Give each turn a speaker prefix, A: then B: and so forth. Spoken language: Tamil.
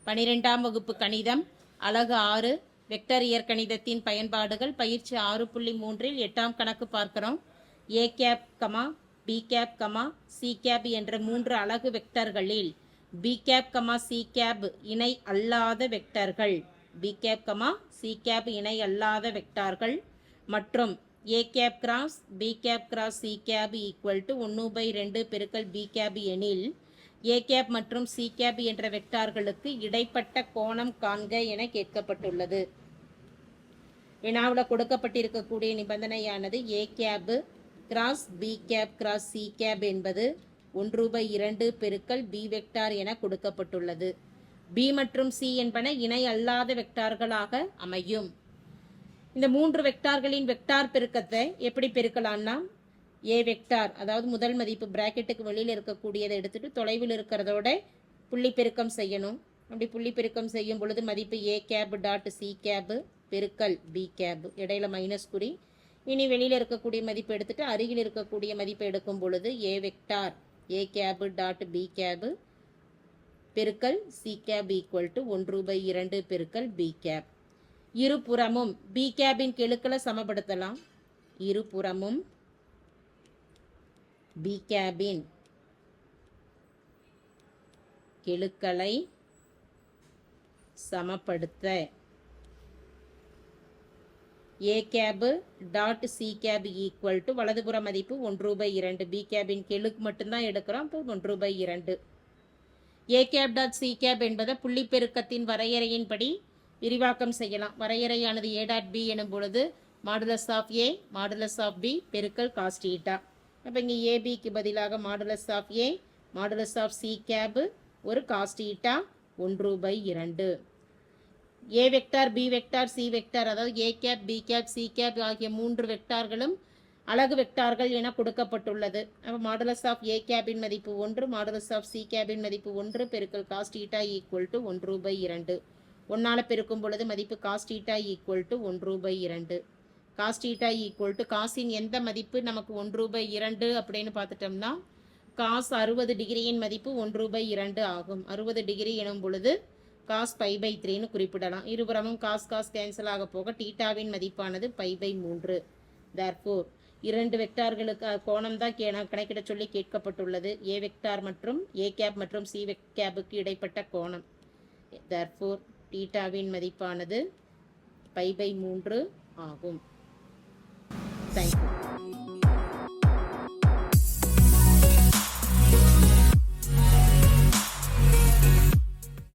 A: 12ஆம் வகுப்பு கணிதம் அலகு 6 வெக்டர் இயற்கணிதத்தின் பயன்பாடுகள் பயிற்சி 6.3இல் 8ஆம் கணக்கு பார்க்கிறோம். A cap comma B cap comma C cap என்ற 3 அலகு வெக்டர்களில் B cap comma C cap இணை அல்லாத வெக்டர்கள் இணை அல்லாத வெக்டார்கள் மற்றும் A cap cross B cap cross C cap equal to 1/2 பெருக்கல் பி கேப் எனில் ஏ கேப் மற்றும் சி கேப் என்ற வெக்டார்களுக்கு இடைப்பட்ட கோணம் காண்க என கேட்கப்பட்டுள்ளது. வினாவில் கொடுக்கப்பட்டிருக்கக்கூடிய நிபந்தனையானது A cap cross B cap cross C cap என்பது 1/2 பெருக்கல் பி வெக்டார் என கொடுக்கப்பட்டுள்ளது. பி மற்றும் சி என்பன இணை அல்லாத வெக்டார்களாக அமையும். இந்த 3 வெக்டார்களின் வெக்டார் பெருக்கத்தை எப்படி பெருக்கலாம்னா, ஏ வெக்டார் அதாவது முதல் மதிப்பு பிராக்கெட்டுக்கு வெளியில் இருக்கக்கூடியதை எடுத்துட்டு தொலைவில் இருக்கிறதோட புள்ளி பெருக்கம் செய்யணும். அப்படி புள்ளி பெருக்கம் செய்யும் பொழுது மதிப்பு ஏ கேப் டாட் சி கேப் பெருக்கல் பி கேப், இடையில மைனஸ் குறி. இனி வெளியில் இருக்கக்கூடிய மதிப்பு எடுத்துட்டு அருகில் இருக்கக்கூடிய மதிப்பை எடுக்கும் பொழுது A vector A cap dot B cap பெருக்கல் சி கேப் ஈக்குவல் டு 1/2 பெருக்கல் பி கேப். இருபுறமும் பி கேபின் கெழுக்களை சமப்படுத்தலாம். இருபுறமும் பி கேபின் கெழுக்களை சமப்படுத்த A cap dot C cap equal to வலதுபுற மதிப்பு 1/2. பி கேபின் கெழுக்கு மட்டும்தான் எடுக்கிறோம். இப்போ 1/2. ஏ கேப் டாட் சி கேப் என்பதை புள்ளி பெருக்கத்தின் வரையறையின்படி விரிவாக்கம் செய்யலாம். வரையறையானது ஏ டாட் பி எனும் பொழுது modulus of A modulus of B பெருக்கல் காஸ் தீட்டா. அப்போ இங்கே ஏபிக்கு பதிலாக modulus of A modulus of C cap ஒரு cos theta 1/2. A vector B vector C vector அதாவது A cap B cap C cap ஆகிய 3 வெக்டார்களும் அலகு வெக்டார்கள் என கொடுக்கப்பட்டுள்ளது. அப்போ மாடுலஸ் ஆஃப் ஏ கேபின் மதிப்பு 1 மாடுலஸ் ஆஃப் சி கேபின் மதிப்பு 1 பெருக்கல் காஸ் தீட்டா ஈக்குவல் டு 1/2. 1ஆல் பெருக்கும் பொழுது மதிப்பு cos theta equal to 1/2. Cos theta equal to காசின் எந்த மதிப்பு நமக்கு 1/2 அப்படின்னு பார்த்துட்டோம்னா காஸ் 60 டிகிரியின் மதிப்பு 1/2 ஆகும். 60 டிகிரி எனும் பொழுது காஸ் π/3ன்னு குறிப்பிடலாம். இருபுறமும் காஸ் காஸ் கேன்சல் ஆக போக தீட்டாவின் மதிப்பானது π/3. தேர்ஃபோர் 2 வெக்டார்களுக்கு கோணம் தான் கணக்கிட சொல்லி கேட்கப்பட்டுள்ளது. ஏ வெக்டார் மற்றும் ஏ கேப் மற்றும் சி கேப்புக்கு இடைப்பட்ட கோணம். தேர்ஃபோர் தீட்டாவின் மதிப்பானது π/3 ஆகும். Thank you.